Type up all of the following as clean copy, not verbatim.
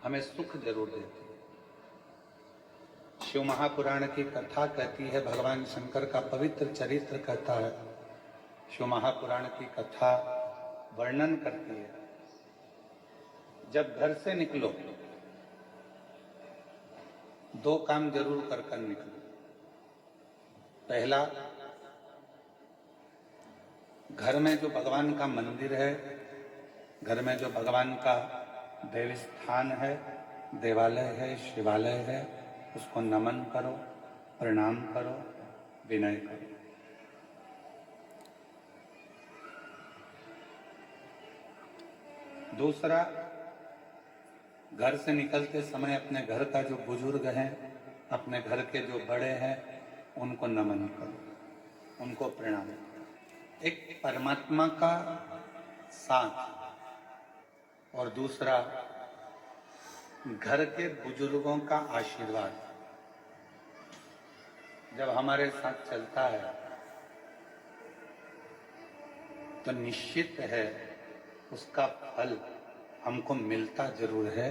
हमें सुख जरूर देती है। शिव महापुराण की कथा कहती है, भगवान शंकर का पवित्र चरित्र कहता है, शिव महापुराण की कथा वर्णन करती है, जब घर से निकलो दो काम जरूर कर कर निकलो। पहला, घर में जो भगवान का मंदिर है, घर में जो भगवान का देव स्थान है, देवालय है, शिवालय है, उसको नमन करो, प्रणाम करो, विनय करो। दूसरा, घर से निकलते समय अपने घर का जो बुजुर्ग हैं, अपने घर के जो बड़े हैं, उनको नमन करो, उनको प्रणाम करो। एक परमात्मा का साथ और दूसरा घर के बुजुर्गों का आशीर्वाद जब हमारे साथ चलता है तो निश्चित है उसका फल हमको मिलता जरूर है।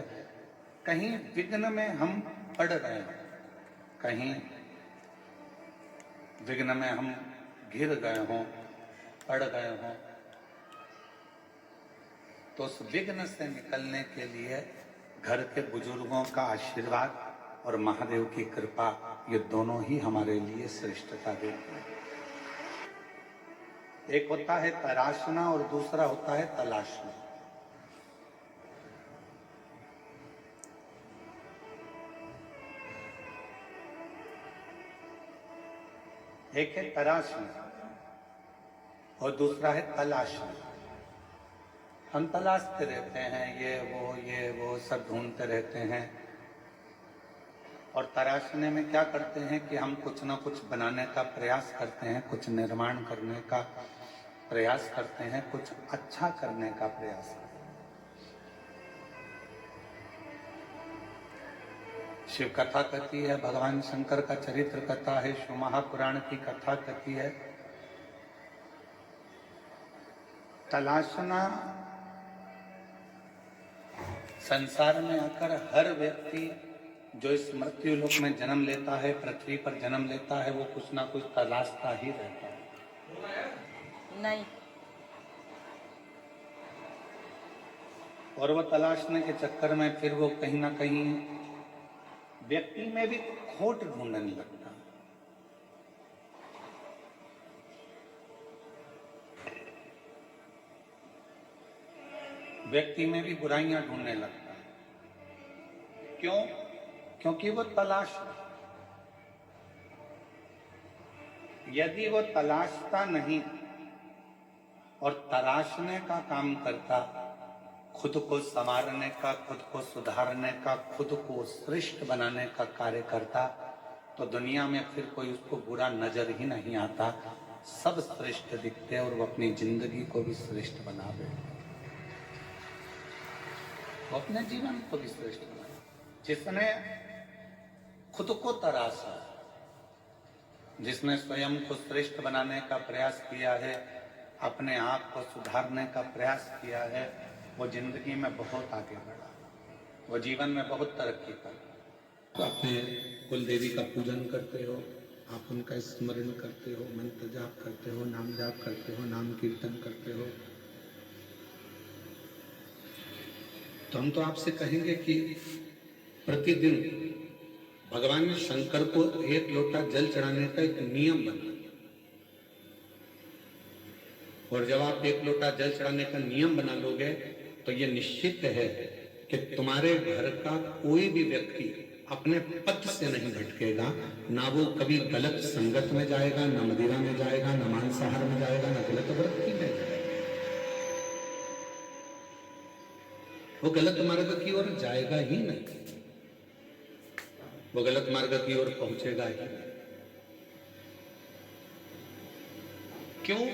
कहीं विघ्न में हम पड़ रहे हैं, कहीं विघ्न में हम घिर गए हों, पड़ गए हों, तो उस विघ्न से निकलने के लिए घर के बुजुर्गों का आशीर्वाद और महादेव की कृपा, ये दोनों ही हमारे लिए श्रेष्ठता देते हैं। एक होता है तराशना और दूसरा होता है तलाशना। एक है तराशना और दूसरा है तलाशना। हम तलाशते रहते हैं, ये वो सब ढूंढते रहते हैं, और तराशने में क्या करते हैं कि हम कुछ ना कुछ बनाने का प्रयास करते हैं, कुछ निर्माण करने का प्रयास करते हैं, कुछ अच्छा करने का प्रयास करते हैं। शिव कथा कहती है, भगवान शंकर का चरित्र कथा है, शिव महापुराण की कथा कहती है, तलाशना संसार में आकर हर व्यक्ति जो इस मृत्यु लोक में जन्म लेता है, पृथ्वी पर जन्म लेता है, वो कुछ ना कुछ तलाशता ही रहता है। नहीं। और वो तलाशने के चक्कर में फिर वो कहीं ना कहीं व्यक्ति में भी खोट ढूंढने लगता है। व्यक्ति में भी बुराइयां ढूंढने लगता है। क्यों? क्योंकि वो तलाश, यदि वो तलाशता नहीं और तलाशने का काम करता, खुद को संवारने का, खुद को सुधारने का, खुद को श्रेष्ठ बनाने का कार्य करता, तो दुनिया में फिर कोई उसको बुरा नजर ही नहीं आता, सब श्रेष्ठ दिखते और वो अपनी जिंदगी को भी श्रेष्ठ बना देते, वो अपने जीवन को भी श्रेष्ठ बना। जिसने खुद को तराशा, जिसने स्वयं को श्रेष्ठ बनाने का प्रयास किया है, अपने आप को सुधारने का प्रयास किया है, वो जिंदगी में बहुत आगे बढ़ा, वो जीवन में बहुत तरक्की कर। तो अपने कुल देवी का पूजन करते हो, आप उनका स्मरण करते हो, मंत्र जाप करते हो, नाम जाप करते हो, नाम कीर्तन करते हो, तो हम तो आपसे कहेंगे कि प्रतिदिन भगवान शंकर को एक लोटा जल चढ़ाने का एक नियम बना, और जब आप एक लोटा जल चढ़ाने का नियम बना लोगे तो ये निश्चित है कि तुम्हारे घर का कोई भी व्यक्ति अपने पथ से नहीं भटकेगा, ना वो कभी गलत संगत में जाएगा, ना मदिरा में जाएगा, ना मांसाहार में जाएगा, ना गलत वृत्ति में जाएगा। वो गलत मार्ग की ओर जाएगा ही नहीं, वो गलत मार्ग की ओर पहुंचेगा ही नहीं। क्यों?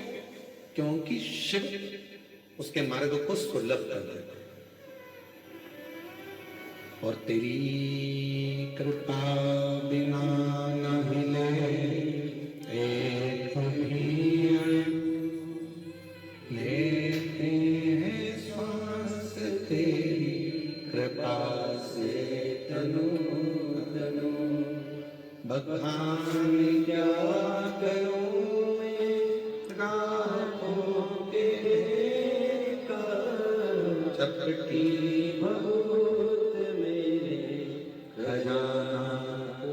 क्योंकि शिव उसके मार्ग को सुलभ कर देता। और तेरी कृपा बिना न हिले एक भी लेते हैं श्वास तेरी कृपा बखान क्या करूं मैं राहों के का चपटी बहुत मेरे खजाना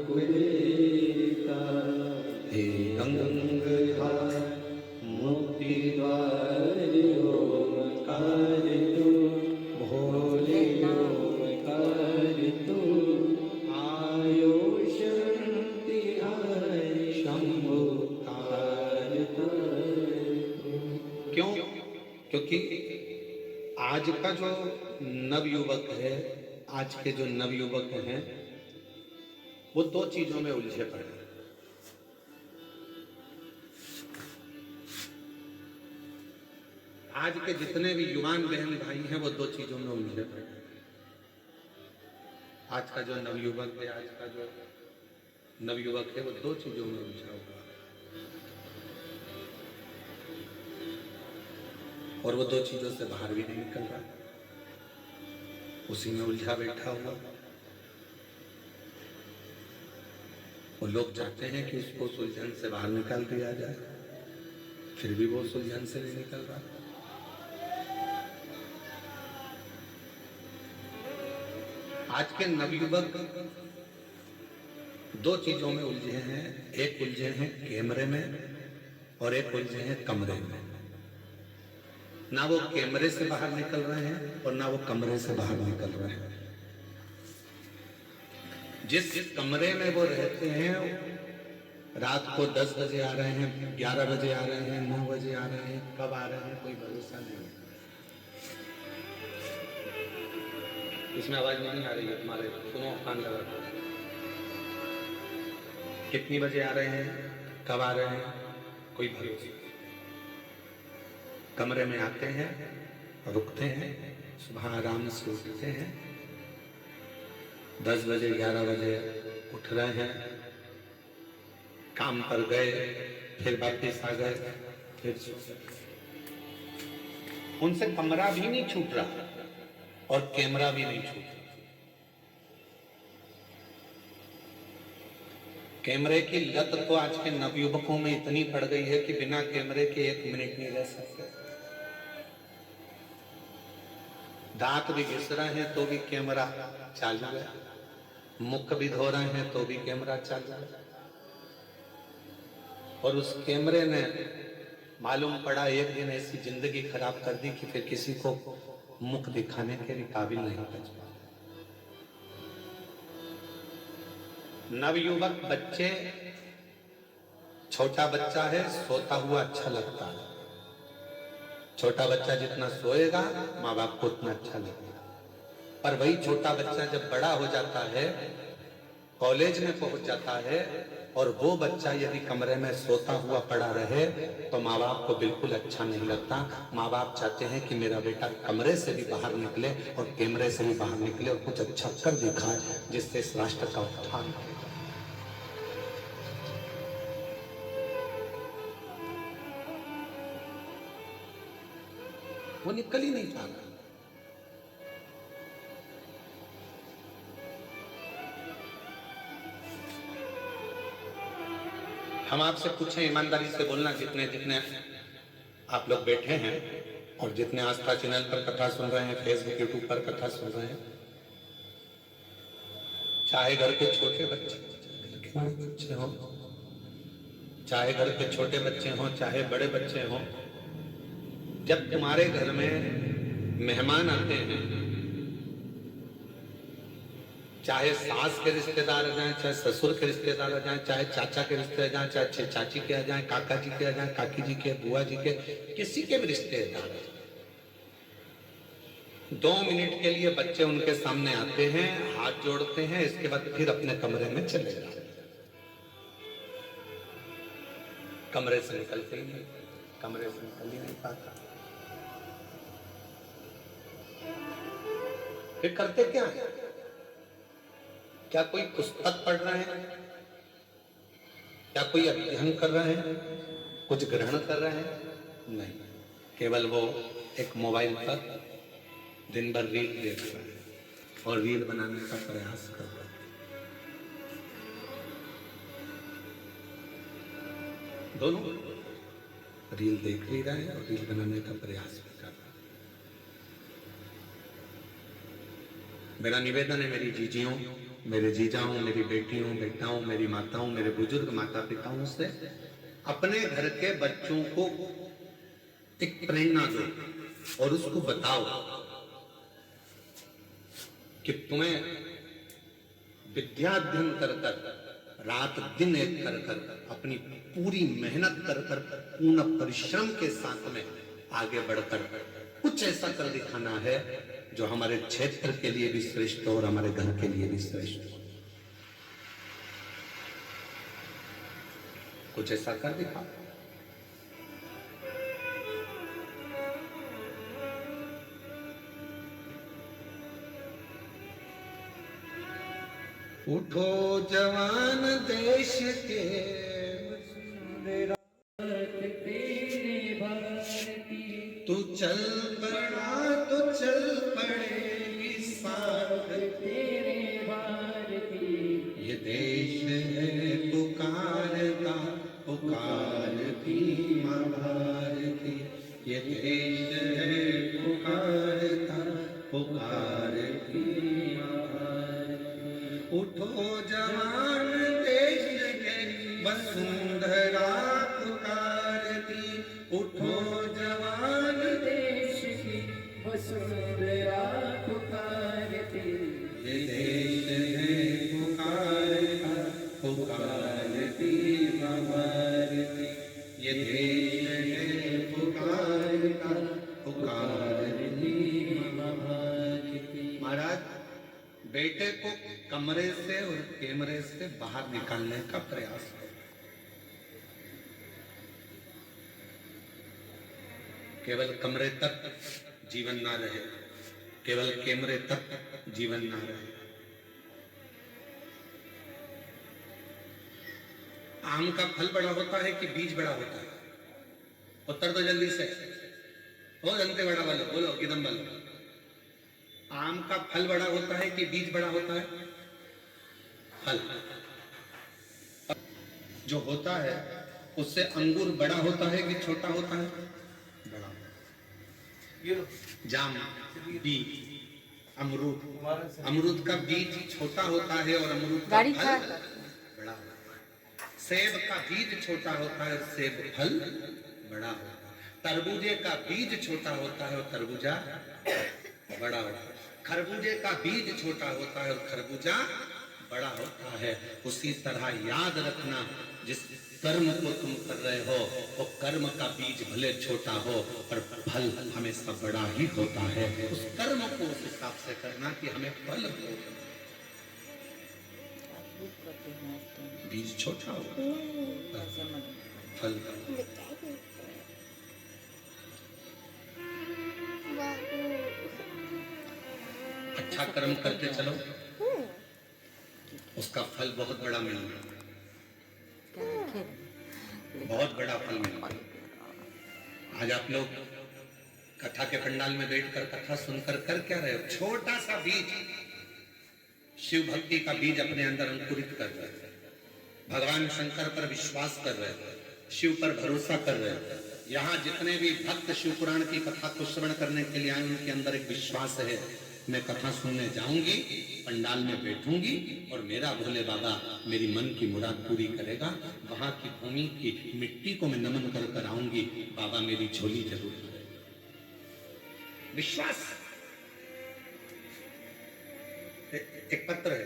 कुबेर का हे गंगधार मोती द्वार ओमकार तू भोले ओमकार तू आयो शांति हरि शंभु तारता। क्यों? क्योंकि आज का जो नवयुवक है, आज के जो नवयुवक हैं, वो दो चीजों में उलझे पड़े हैं। आज के जितने भी युवान बहन भाई हैं वो दो चीजों में उलझे पड़े हैं। आज का जो नवयुवक है, आज का जो नवयुवक है वो दो चीजों में उलझा हुआ है, और वो दो चीजों से बाहर भी नहीं निकल रहा, उसी में उलझा बैठा हुआ। वो लोग चाहते हैं कि उसको सुलझन से बाहर निकाल दिया जाए, फिर भी वो सुलझन से नहीं निकल रहा। आज के नवयुवक दो चीजों में उलझे हैं, एक उलझे हैं कैमरे में और एक उलझे हैं कमरे में। ना वो कैमरे से बाहर निकल रहे हैं और ना वो कमरे से बाहर निकल रहे हैं। जिस कमरे में वो रहते हैं, रात को 10 बजे आ रहे हैं, 11 बजे आ रहे हैं, 9 बजे आ रहे हैं, कब आ रहे हैं कोई भरोसा नहीं। इसमें आवाज नहीं आ रही है तुम्हारे, सुनो कान लगा। कितनी बजे आ रहे हैं, कब आ रहे हैं, कोई भरोसा। कमरे में आते हैं, रुकते हैं, सुबह आराम से उठते हैं, 10 बजे 11 बजे उठ रहे हैं, काम पर गए, फिर वापस आ गए, फिर उनसे कमरा भी नहीं छूट रहा और कैमरा भी नहीं छूट रहा। कैमरे की लत तो आज के नवयुवकों में इतनी पड़ गई है कि बिना कैमरे के 1 मिनट नहीं रह सकते। दांत भी घिस रहे हैं तो भी कैमरा चालू है, मुख भी धो रहे हैं तो भी कैमरा चालू है। और उस कैमरे ने मालूम पड़ा एक दिन ऐसी जिंदगी खराब कर दी कि फिर किसी को मुख दिखाने के लिए काबिल नहीं बच पाए। नवयुवक बच्चे, छोटा बच्चा है, सोता हुआ अच्छा लगता है। छोटा बच्चा जितना सोएगा माँ बाप को उतना अच्छा लगेगा। पर वही छोटा बच्चा जब बड़ा हो जाता है, कॉलेज में पहुंच जाता है, और वो बच्चा यदि कमरे में सोता हुआ पड़ा रहे तो माँ बाप को बिल्कुल अच्छा नहीं लगता। माँ बाप चाहते हैं कि मेरा बेटा कमरे से भी बाहर निकले और कैमरे से भी बाहर निकले और कुछ अच्छा कर दिखाए, जिससे इस राष्ट्र का उत्थान हो। वो निकल ही नहीं पा रहा। हम आपसे पूछें, ईमानदारी से बोलना, जितने जितने आप लोग बैठे हैं और जितने आस्था चैनल पर कथा सुन रहे हैं, फेसबुक यूट्यूब पर कथा सुन रहे हैं, चाहे घर के छोटे बच्चे हों, चाहे घर के छोटे बच्चे हों, चाहे बड़े बच्चे हों, जब तुम्हारे घर में मेहमान आते हैं, चाहे सास के रिश्तेदार आ जाएं, चाहे ससुर के रिश्तेदार आ जाएं, चाहे चाचा के रिश्तेदार आ जाएं, चाहे चाची के आ जाएं, काका जी के आ जाएं, काकी जी के, बुआ जी के, किसी के भी रिश्तेदार, 2 मिनट के लिए बच्चे उनके सामने आते हैं, हाथ जोड़ते हैं, इसके बाद फिर अपने कमरे में चले जाते हैं। कमरे से निकलते ही नहीं, कमरे से निकल ही नहीं पाता। फिर करते क्या है? क्या कोई पुस्तक पढ़ रहे हैं? क्या कोई अध्ययन कर रहे हैं? कुछ ग्रहण कर रहे हैं? नहीं, केवल वो एक मोबाइल पर दिन भर रील देख रहे हैं और रील बनाने का प्रयास कर रहे हैं। दोनों रील देख भी रहा है और रील बनाने का प्रयास भी कर रहा है। मेरा निवेदन है मेरी जीजियों, मेरे जीजाओं, मेरी बेटियों, बेटाओं, मेरी माताओं, मेरे बुजुर्ग माता पिताओं से अपने घर के बच्चों को एक प्रेरणा दो और उसको बताओ कि तुम्हें विद्याध्ययन कर कर रात दिन एक कर कर अपनी पूरी मेहनत कर कर पूर्ण परिश्रम के साथ में आगे बढ़कर कुछ ऐसा कर दिखाना है जो हमारे क्षेत्र के लिए भी श्रेष्ठ हो और हमारे घर के लिए भी श्रेष्ठ हो। कुछ ऐसा कर दिखाओ। उठो जवान देश के, तू चल पड़ा तो चल पड़ेगी साथ तेरे भारती। ये देश है पुकारता पुकारती माँ भारती। ये देश है पुकारता पुकारती माँ भारती। उठो जवान देश के वसुंधरा पुकारती। उठो जवान देश की वसुंधरा पुकारती। ये देश है पुकारता पुकारती माँ भारती। ये देश है पुकारता पुकारती माँ भारती। महाराज, बेटे को कमरे से और कैमरे से बाहर निकालने का प्रयास करो। केवल कमरे तक जीवन ना रहे, केवल कैमरे तक जीवन ना रहे। आम का फल बड़ा होता है कि बीज बड़ा होता है? उत्तर तो जल्दी से हो, जनते बड़ा वालों बोलो, किदम वालों। आम का फल बड़ा होता है कि बीज बड़ा होता है? फल जो होता है उससे अंगूर बड़ा होता है कि छोटा होता है? बड़ा। जाम, बीज, अमरूद, अमरूद का बीज छोटा होता है और अमरूद का फल बड़ा होता है। सेब का बीज छोटा होता है और सेब फल बड़ा होता है। तरबूजे का बीज छोटा होता है और तरबूजा बड़ा होता है। खरबूजे का बीज छोटा होता है और खरबूजा बड़ा होता है। उसी तरह याद रखना, जिस कर्म को तुम कर रहे हो वो कर्म का बीज भले छोटा हो पर फल हमेशा बड़ा ही होता है। उस कर्म को उस हिसाब से करना कि हमें फल हो। बीज छोटा हो, फल अच्छा कर्म करते चलो, उसका फल बहुत बड़ा मिलेगा, बहुत बड़ा फल मिलेगा। आज आप लोग कथा के पंडाल में बैठकर कथा सुनकर कर क्या रहे हो? छोटा सा बीज, शिव भक्ति का बीज अपने अंदर अंकुरित कर रहे हैं। भगवान शंकर पर विश्वास कर रहे हैं, शिव पर भरोसा कर रहे हैं। यहाँ जितने भी भक्त शिव पुराण की कथा को श्रवण करने के लिए आए, उनके अंदर एक विश्वास है, मैं कथा सुनने जाऊंगी, पंडाल में बैठूंगी और मेरा भोले बाबा मेरी मन की मुराद पूरी करेगा। वहां की भूमि की मिट्टी को मैं नमन कर कर आऊंगी, बाबा मेरी झोली जरूर भरेगा। विश्वास। एक पत्र है